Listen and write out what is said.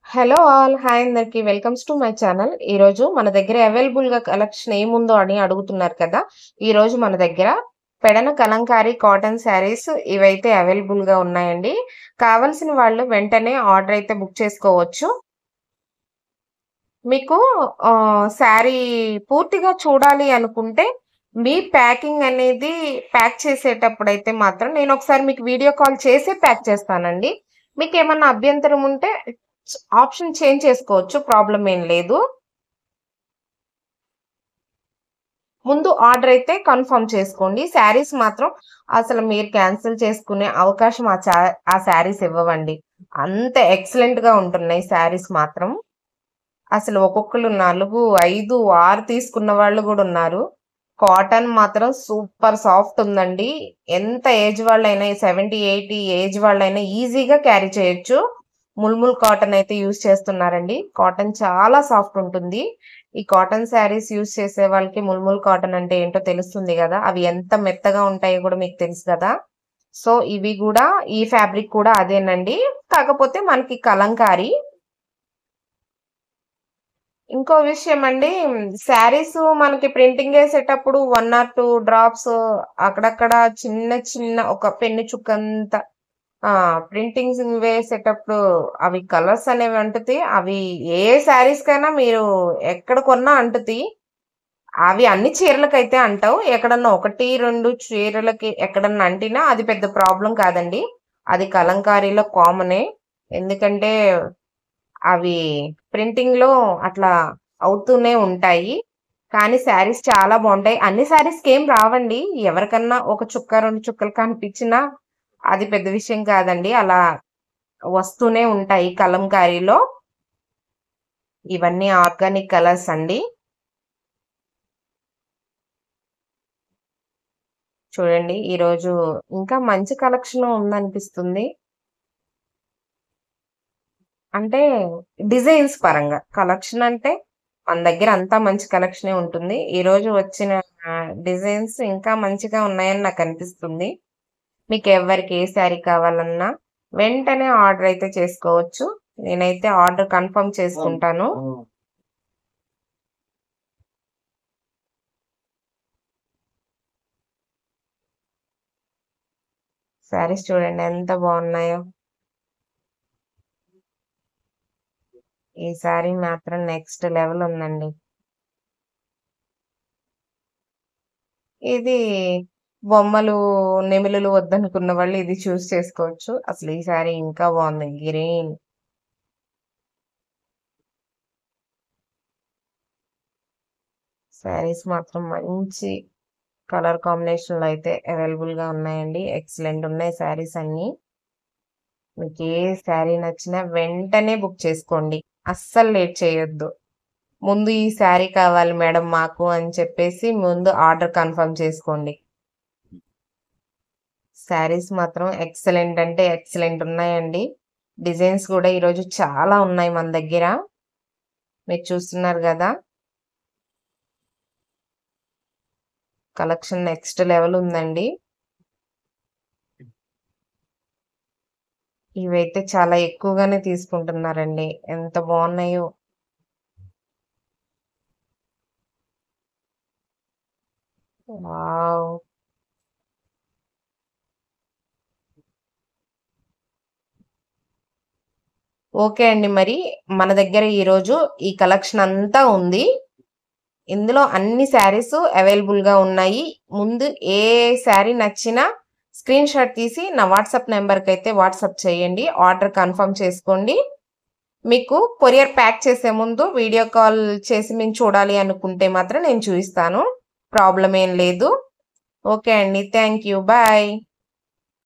Hello all. Hi అందరికి. Welcomes to my channel. ఈరోజు మన దగ్గర అవైలబుల్‌గా కలెక్షన్ ఏముందో అని అడుగుతున్నారు కదా! ఈరోజు మన దగ్గర పెడన కలంకారీ కాటన్ శారీస్ ఇవైతే అవైలబుల్‌గా ఉన్నాయండి. కావాల్సిన వాళ్ళు వెంటనే ఆర్డర్ అయితే బుక్ చేసుకోవచ్చు. మీకు శారీ పూర్తిగా చూడాలి అనుకుంటే మీ ప్యాకింగ్ అనేది ప్యాక్ చేసేటప్పుడైతే మాత్రం నేనొకసారి మీకు వీడియో కాల్ చేసే ప్యాక్ చేస్తానండి. మీకేమన్నా అభ్యంతరం ఉంటే ఆప్షన్ చేంజ్ చేసుకోవచ్చు. ప్రాబ్లమ్ ఏం లేదు. ముందు ఆర్డర్ అయితే కన్ఫర్మ్ చేసుకోండి. శారీస్ మాత్రం అసలు మీరు క్యాన్సిల్ చేసుకునే అవకాశం ఆ శారీస్ ఇవ్వవండి. అంత ఎక్సలెంట్‌గా ఉంటున్నాయి శారీస్ మాత్రం. అసలు ఒక్కొక్కళ్ళు 4, 5, 6 తీసుకున్న వాళ్ళు గూడా ఉన్నారు. కాటన్ మాత్రం సూపర్ సాఫ్ట్ ఉందండి. ఎంత ఏజ్ వాళ్ళైనా 70, 80 ఏజ్ వాళ్ళైనా ఈజీగా క్యారీ చేయొచ్చు. ముల్ముల్ కాటన్ అయితే యూజ్ చేస్తున్నారండి. కాటన్ చాలా సాఫ్ట్ ఉంటుంది. ఈ కాటన్ శారీస్ యూజ్ చేసే వాళ్ళకి ముల్ముల్ కాటన్ అంటే ఏంటో తెలుస్తుంది గదా! అవి ఎంత మెత్తగా ఉంటాయో గూడా మీకు తెలుసు గదా! సో, ఇవి గూడా ఈ ఫ్యాబ్రిక్ కూడా అదేనండి. కాకపోతే మనకి కలంకారీ. ఇంకో విషయమండి, శారీస్ మనకి ప్రింటింగేసేటప్పుడు 1 ఆర్ 2 డ్రాప్స్ అక్కడక్కడ చిన్న చిన్న ఒక పెన్ను చుక్కంత ప్రింటింగ్స్ వేసేటప్పుడు అవి కలర్స్ అనేవి అంటుతాయి. అవి ఏ శారీస్‌కైనా మీరు ఎక్కడ కొన్నా అంటుతాయి. అవి అన్ని చీరలకైతే అంటవు. ఎక్కడన్నా 1, 2 చీరలకి ఎక్కడన్నా అంటినా అది పెద్ద ప్రాబ్లమ్ కాదండి. అది కలంకారీలో కామనే. ఎందుకంటే అవి ప్రింటింగ్‌లో అట్లా అవుతూనే ఉంటాయి. కానీ శారీస్ చాలా బావుంటాయి. అన్ని శారీస్‌కేం రావండి. ఎవరికన్నా ఒక చుక్క, 2 చుక్కలు కనిపించినా అది పెద్ద విషయం కాదండి. అలా వస్తూనే ఉంటాయి కలంకారీలో. ఇవన్నీ ఆర్గానిక్ కలర్స్ అండి. చూడండి, ఈరోజు ఇంకా మంచి కలెక్షన్ ఉందనిపిస్తుంది. అంటే డిజైన్స్ పరంగా. కలెక్షన్ అంటే మన దగ్గర అంతా మంచి కలెక్షనే ఉంటుంది. ఈరోజు వచ్చిన డిజైన్స్ ఇంకా మంచిగా ఉన్నాయని నాకనిపిస్తుంది. మీకెవ్వరికి ఏ శారీ కావాలన్నా వెంటనే ఆర్డర్ అయితే చేసుకోవచ్చు. నేనైతే ఆర్డర్ కన్ఫర్మ్ చేసుకుంటాను. శారీస్ చూడండి ఎంత బాగున్నాయో. ఈ శారీ మాత్రం నెక్స్ట్ లెవెల్ ఉందండి. ఇది బొమ్మలు, నెమలులు వద్దనుకున్న వాళ్ళు ఇది చూజ్ చేసుకోవచ్చు. అసలు ఈ శారీ ఇంకా బాగుంది. గ్రీన్. శారీస్ మాత్రం మంచి కలర్ కాంబినేషన్‌లో అయితే అవైలబుల్‌గా ఉన్నాయండి. ఎక్సలెంట్ ఉన్నాయి శారీస్ అన్నీ. మీకు ఏ శారీ నచ్చినా వెంటనే బుక్ చేసుకోండి. అస్సలు లేట్ చేయొద్దు. ముందు ఈ శారీ కావాలి మేడం మాకు అని చెప్పేసి ముందు ఆర్డర్ కన్ఫర్మ్ చేసుకోండి. శారీస్ మాత్రం ఎక్సలెంట్ అంటే ఎక్సలెంట్ ఉన్నాయండి. డిజైన్స్ కూడా ఈరోజు చాలా ఉన్నాయి మన దగ్గర. మీరు చూస్తున్నారు గదా! కలెక్షన్ నెక్స్ట్ లెవెల్ ఉందండి. ఇవైతే చాలా ఎక్కువగానే తీసుకుంటున్నారండి. ఎంత బావున్నాయో. వావ్! ఓకే అండి. మరి మన దగ్గర ఈరోజు ఈ కలెక్షన్ అంతా ఉంది. ఇందులో అన్ని శారీస్ అవైలబుల్‌గా ఉన్నాయి. ముందు ఏ శారీ నచ్చినా స్క్రీన్‌షాట్ తీసి నా వాట్సాప్ నంబర్‌కైతే వాట్సాప్ చేయండి. ఆర్డర్ కన్ఫర్మ్ చేసుకోండి. మీకు కొరియర్ ప్యాక్ చేసే ముందు వీడియో కాల్ చేసి మేము చూడాలి అనుకుంటే మాత్రం నేను చూయిస్తాను. ప్రాబ్లమ్ ఏం లేదు. ఓకే అండి. Thank you. బాయ్.